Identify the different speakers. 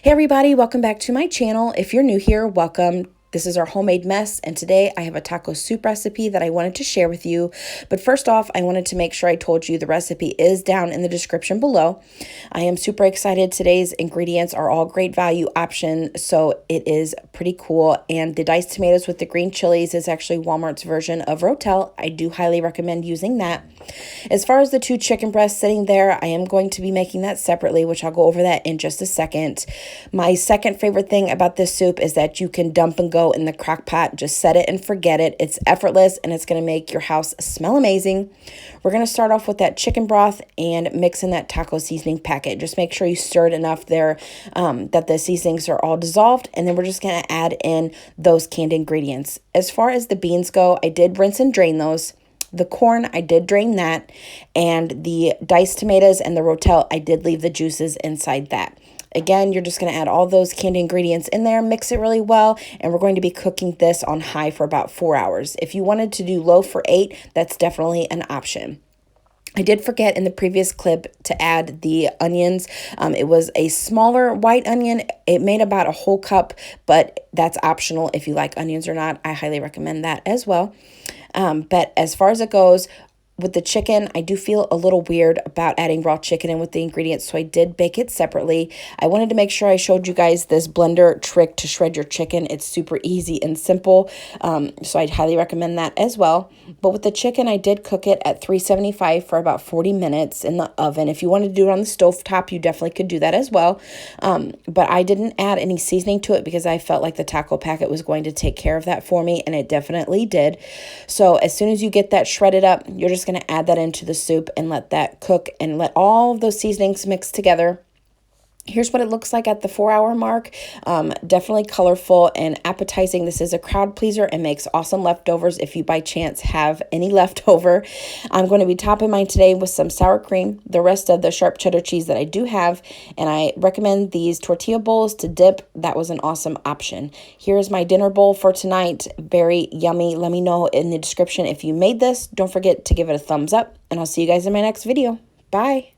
Speaker 1: Hey everybody, welcome back to my channel. If you're new here, welcome. This is our homemade mess, and today I have a taco soup recipe that I wanted to share with you. But first off, I wanted to make sure I told you the recipe is down in the description below. I am super excited. Today's ingredients are all great value option, so it is pretty cool. And the diced tomatoes with the green chilies is actually Walmart's version of Rotel. I do highly recommend using that. As far as the 2 chicken breasts sitting there, I am going to be making that separately, which I'll go over that in just a second. My second favorite thing about this soup is that you can dump and go in the crock pot. Just set it and forget it. It's effortless and it's going to make your house smell amazing. We're going to start off with that chicken broth and mix in that taco seasoning packet. Just make sure you stir it enough there that the seasonings are all dissolved, and then we're just going to add in those canned ingredients. As far as the beans go, I did rinse and drain those. The corn, I did drain that, and the diced tomatoes and the Rotel, I did leave the juices inside that. Again, you're just going to add all those canned ingredients in there, mix it really well, and we're going to be cooking this on high for about 4 hours. If you wanted to do low for 8, that's definitely an option. I did forget in the previous clip to add the onions. It was a smaller white onion. It made about a whole cup, but that's optional if you like onions or not. I highly recommend that as well. But as far as it goes, with the chicken, I do feel a little weird about adding raw chicken in with the ingredients, so I did bake it separately. I wanted to make sure I showed you guys this blender trick to shred your chicken. It's super easy and simple, so I'd highly recommend that as well. But with the chicken, I did cook it at 375 for about 40 minutes in the oven. If you wanted to do it on the stovetop, you definitely could do that as well. But I didn't add any seasoning to it because I felt like the taco packet was going to take care of that for me, and it definitely did. So as soon as you get that shredded up, you're just going to add that into the soup and let that cook and let all of those seasonings mix together. Here's what it looks like at the 4-hour mark. Definitely colorful and appetizing. This is a crowd pleaser and makes awesome leftovers if you by chance have any leftover. I'm going to be topping mine today with some sour cream, the rest of the sharp cheddar cheese that I do have, and I recommend these tortilla bowls to dip. That was an awesome option. Here's my dinner bowl for tonight. Very yummy. Let me know in the description if you made this. Don't forget to give it a thumbs up, and I'll see you guys in my next video. Bye.